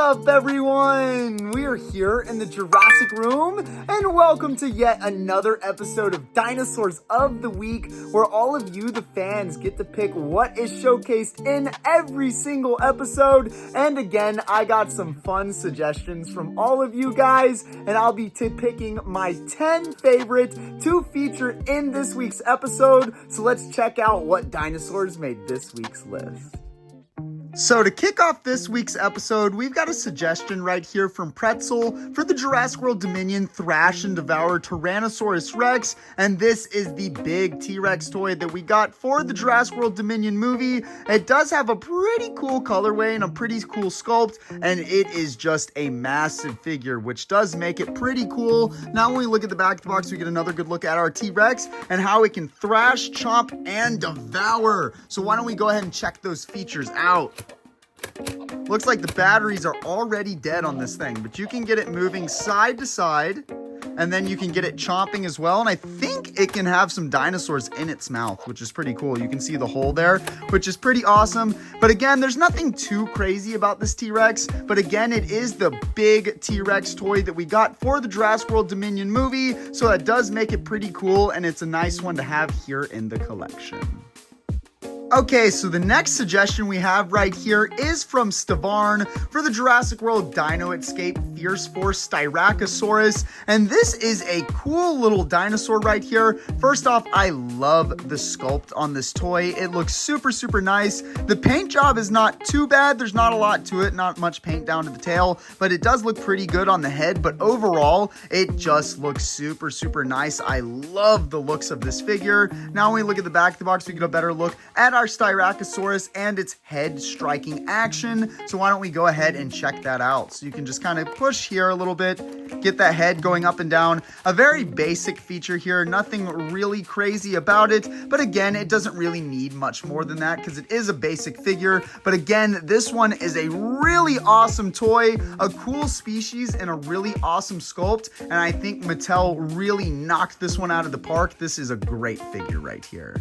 up, everyone? We are here in the Jurassic room, and welcome to yet another episode of Dinosaurs of the Week, where all of you, the fans, get to pick what is showcased in every single episode. And again, I got some fun suggestions from all of you guys, and I'll be picking my 10 favorite to feature in this week's episode. So let's check out what dinosaurs made this week's list. So to kick off this week's episode, we've got a suggestion right here from Pretzel for the Jurassic World Dominion Thrash and Devour Tyrannosaurus Rex, and this is the big T-Rex toy that we got for the Jurassic World Dominion movie. It does have a pretty cool colorway and a pretty cool sculpt, and it is just a massive figure, which does make it pretty cool. Now when we look at the back of the box, we get another good look at our T-Rex and how it can thrash, chomp, and devour. So why don't we go ahead and check those features out. Looks like the batteries are already dead on this thing, but you can get it moving side to side, and then you can get it chomping as well. And I think it can have some dinosaurs in its mouth, which is pretty cool. You can see the hole there, which is pretty awesome. But again, there's nothing too crazy about this T-Rex. But again, it is the big T-Rex toy that we got for the Jurassic World Dominion movie. So that does make it pretty cool, and it's a nice one to have here in the collection. Okay, so the next suggestion we have right here is from Stavarn for the Jurassic World Dino Escape Fierce Force Styraosaurus, and this is a cool little dinosaur right here. First off, I love the sculpt on this toy. It looks super, super nice. The paint job is not too bad. There's not a lot to it, not much paint down to the tail, but it does look pretty good on the head, but overall, it just looks super, super nice. I love the looks of this figure. Now when we look at the back of the box, we get a better look at our Styraosaurus and its head striking action. So why don't we go ahead and check that out? So you can just kind of push here a little bit, get that head going up and down. A very basic feature here, nothing really crazy about it. But again, it doesn't really need much more than that because it is a basic figure. But again, this one is a really awesome toy, a cool species, and a really awesome sculpt. And I think Mattel really knocked this one out of the park. This is a great figure right here.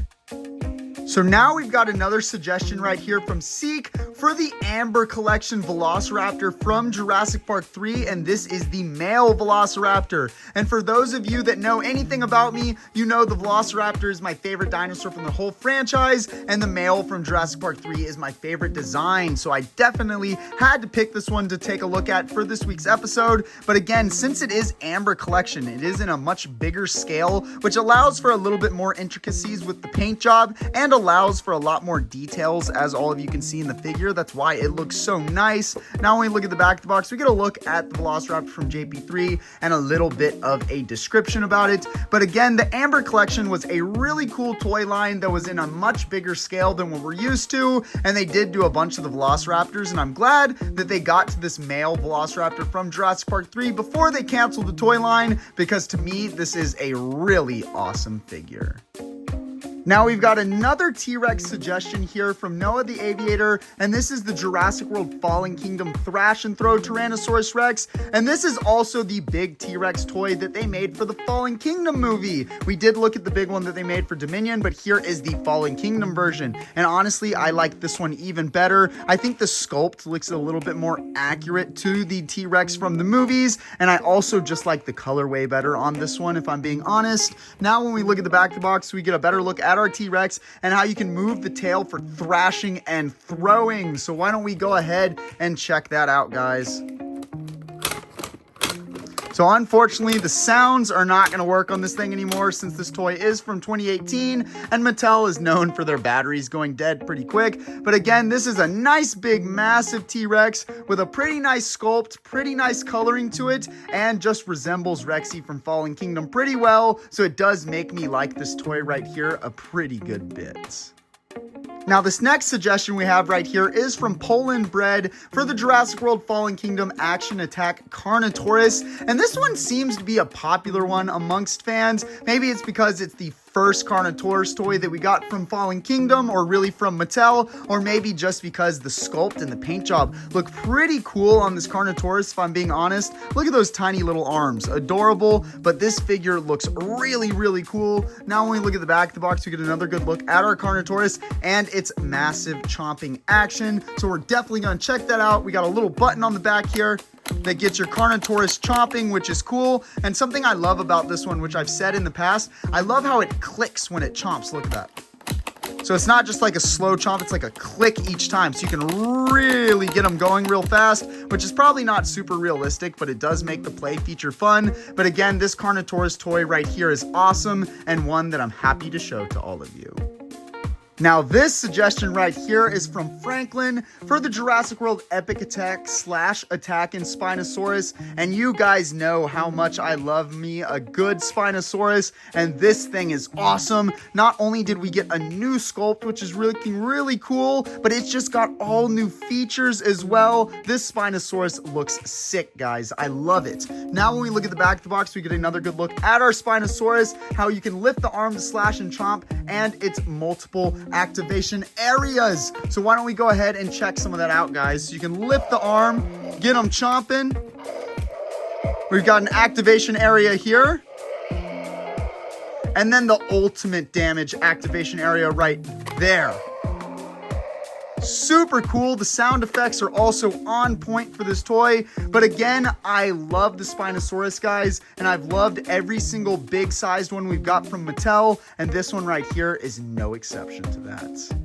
So now we've got another suggestion right here from Seek for the Amber Collection Velociraptor from Jurassic Park 3, and this is the male Velociraptor. And for those of you that know anything about me, you know the Velociraptor is my favorite dinosaur from the whole franchise, and the male from Jurassic Park 3 is my favorite design. So I definitely had to pick this one to take a look at for this week's episode. But again, since it is Amber Collection, it is in a much bigger scale, which allows for a little bit more intricacies with the paint job and allows for a lot more details, as all of you can see in the figure. That's why it looks so nice. Now when we look at the back of the box, we get a look at the Velociraptor from JP3 and a little bit of a description about it. But again, the Amber Collection was a really cool toy line that was in a much bigger scale than what we're used to, and they did do a bunch of the Velociraptors, and I'm glad that they got to this male Velociraptor from Jurassic Park 3 before they canceled the toy line, because to me, this is a really awesome figure. Now we've got another T-Rex suggestion here from Noah the Aviator, and this is the Jurassic World Fallen Kingdom Thrash and Throw Tyrannosaurus Rex, and this is also the big T-Rex toy that they made for the Fallen Kingdom movie. We did look at the big one that they made for Dominion, but here is the Fallen Kingdom version, and honestly, I like this one even better. I think the sculpt looks a little bit more accurate to the T-Rex from the movies, and I also just like the colorway better on this one, if I'm being honest. Now when we look at the back of the box, we get a better look at our T-Rex and how you can move the tail for thrashing and throwing. So why don't we go ahead and check that out, guys. So unfortunately, the sounds are not going to work on this thing anymore since this toy is from 2018 and Mattel is known for their batteries going dead pretty quick. But again, this is a nice big massive T-Rex with a pretty nice sculpt, pretty nice coloring to it, and just resembles Rexy from Fallen Kingdom pretty well. So it does make me like this toy right here a pretty good bit. Now, this next suggestion we have right here is from Poland Bread for the Jurassic World Fallen Kingdom Action Attack Carnotaurus, and this one seems to be a popular one amongst fans. Maybe it's because it's the first Carnotaurus toy that we got from Fallen Kingdom, or really from Mattel, or maybe just because the sculpt and the paint job look pretty cool on this Carnotaurus, if I'm being honest. Look at those tiny little arms. Adorable, but this figure looks really, really cool. Now when we look at the back of the box, we get another good look at our Carnotaurus and its massive chomping action. So we're definitely going to check that out. We got a little button on the back here that gets your Carnotaurus chomping, which is cool. And something I love about this one, which I've said in the past, I love how it clicks when it chomps. Look at that. So it's not just like a slow chomp, it's like a click each time. So you can really get them going real fast, which is probably not super realistic, but it does make the play feature fun. But again, this Carnotaurus toy right here is awesome and one that I'm happy to show to all of you. Now this suggestion right here is from Franklin for the Jurassic World Epic Attack / Attack in Spinosaurus, and you guys know how much I love me a good Spinosaurus, and this thing is awesome. Not only did we get a new sculpt, which is really cool, but it's just got all new features as well. This Spinosaurus looks sick, guys. I love it. Now when we look at the back of the box, we get another good look at our Spinosaurus, how you can lift the arm to slash and chomp, and its multiple activation areas. So why don't we go ahead and check some of that out, guys. So you can lift the arm, get them chomping. We've got an activation area here. And then the ultimate damage activation area right there. Super cool. The sound effects are also on point for this toy. But again, I love the Spinosaurus, guys, and I've loved every single big sized one we've got from Mattel, and this one right here is no exception to that.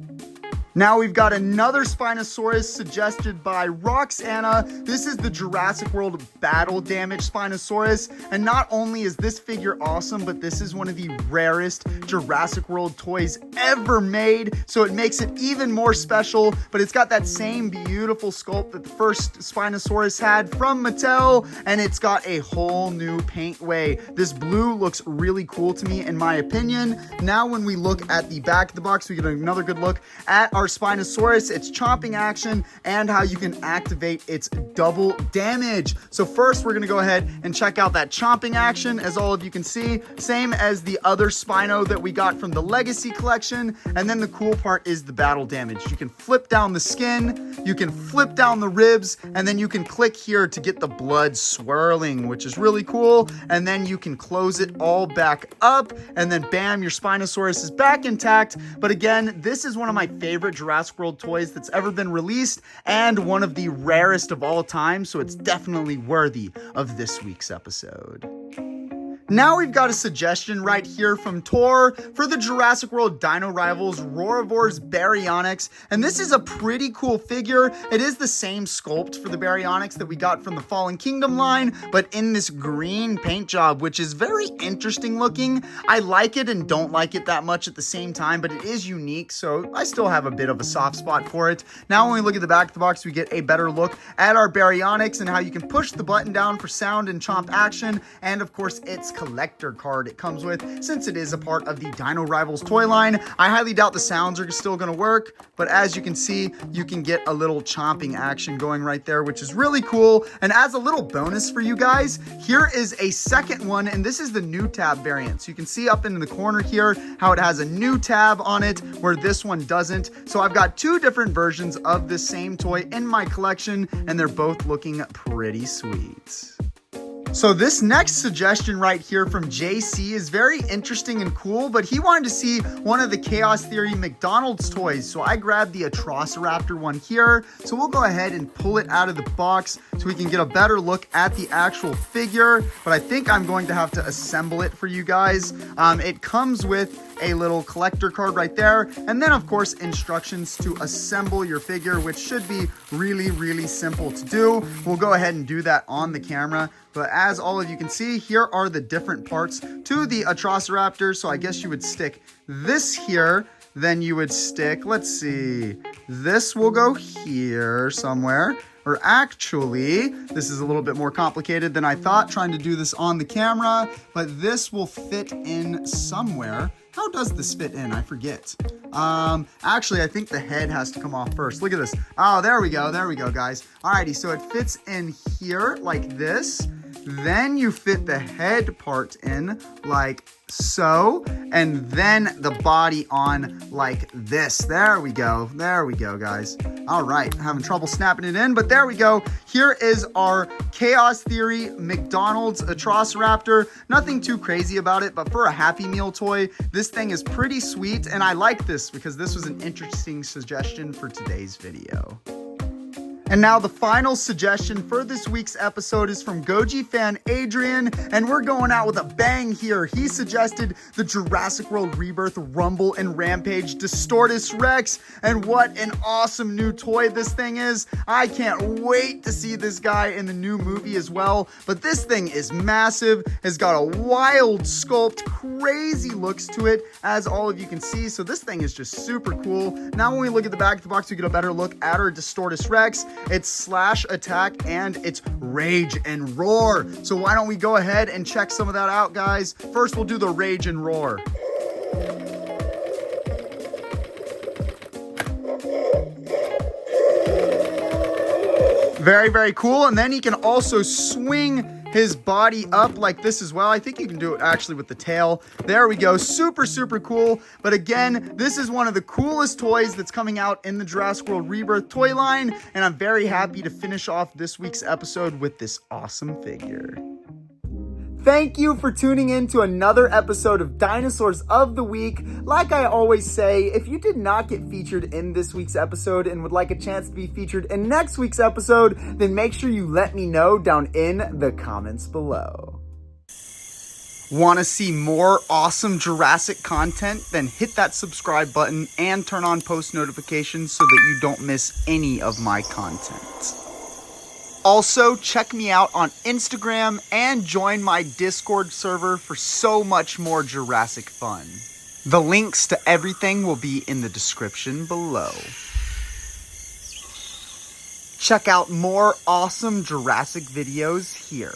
Now we've got another Spinosaurus suggested by Roxana. This is the Jurassic World Battle Damage Spinosaurus. And not only is this figure awesome, but this is one of the rarest Jurassic World toys ever made. So it makes it even more special, but it's got that same beautiful sculpt that the first Spinosaurus had from Mattel. And it's got a whole new paint way. This blue looks really cool to me, in my opinion. Now when we look at the back of the box, we get another good look at our Spinosaurus, its chomping action, and how you can activate its double damage. So first, we're going to go ahead and check out that chomping action. As all of you can see, same as the other Spino that we got from the Legacy Collection. And then the cool part is the battle damage. You can flip down the skin, you can flip down the ribs, and then you can click here to get the blood swirling, which is really cool. And then you can close it all back up, and then bam, your Spinosaurus is back intact. But again, this is one of my favorite Jurassic World toys that's ever been released, and one of the rarest of all time, so it's definitely worthy of this week's episode. Now we've got a suggestion right here from Tor for the Jurassic World Dino Rivals Roarvor's Baryionics, and this is a pretty cool figure. It is the same sculpt for the Baryionics that we got from the Fallen Kingdom line, but in this green paint job, which is very interesting looking. I like it and don't like it that much at the same time, but it is unique, so I still have a bit of a soft spot for it. Now when we look at the back of the box, we get a better look at our Baryionics and how you can push the button down for sound and chomp action, and of course its collector card it comes with, since it is a part of the Dino Rivals toy line. I highly doubt the sounds are still going to work, but as you can see, you can get a little chomping action going right there, which is really cool. And as a little bonus for you guys, here is a second one, and this is the new tab variant. So you can see up in the corner here how it has a new tab on it, where this one doesn't. So I've got two different versions of this same toy in my collection, and they're both looking pretty sweet. So this next suggestion right here from JC is very interesting and cool, but he wanted to see one of the Chaos Theory McDonald's toys. So I grabbed the Atrociraptor one here. So we'll go ahead and pull it out of the box so we can get a better look at the actual figure. But I think I'm going to have to assemble it for you guys. It comes with a little collector card right there, and then of course instructions to assemble your figure, which should be really simple to do. We'll go ahead and do that on the camera. But as all of you can see, here are the different parts to the Atrociraptor. So I guess you would stick this here, then you would stick, let's see, this will go here somewhere. Or actually, this is a little bit more complicated than I thought, trying to do this on the camera, but this will fit in somewhere. How does this fit in? I forget. Actually, I think the head has to come off first. Look at this. Oh, there we go, guys. Alrighty, so it fits in here like this. Then you fit the head part in like so, and then the body on like this. There we go, guys. All right, having trouble snapping it in, but there we go. Here is our Chaos Theory McDonald's Atrociraptor. Nothing too crazy about it, but for a Happy Meal toy, this thing is pretty sweet, and I like this because this was an interesting suggestion for today's video. And now the final suggestion for this week's episode is from Goji fan Adrian, and we're going out with a bang here. He suggested the Jurassic World Rebirth Rumble and Rampage Styraosaurus Rex, and what an awesome new toy this thing is. I can't wait to see this guy in the new movie as well, but this thing is massive, has got a wild sculpt, crazy looks to it, as all of you can see, so this thing is just super cool. Now when we look at the back of the box, we get a better look at our Styraosaurus Rex. It's slash attack and it's rage and roar. So why don't we go ahead and check some of that out, guys? First, we'll do the rage and roar. Very, very cool. And then he can also swing his body up like this as well. I think you can do it actually with the tail. There we go. Super, super cool. But again, this is one of the coolest toys that's coming out in the Jurassic World Rebirth toy line. And I'm very happy to finish off this week's episode with this awesome figure. Thank you for tuning in to another episode of Dinosaurs of the Week. Like I always say, if you did not get featured in this week's episode and would like a chance to be featured in next week's episode, then make sure you let me know down in the comments below. Want to see more awesome Jurassic content? Then hit that subscribe button and turn on post notifications so that you don't miss any of my content. Also, check me out on Instagram and join my Discord server for so much more Jurassic fun. The links to everything will be in the description below. Check out more awesome Jurassic videos here.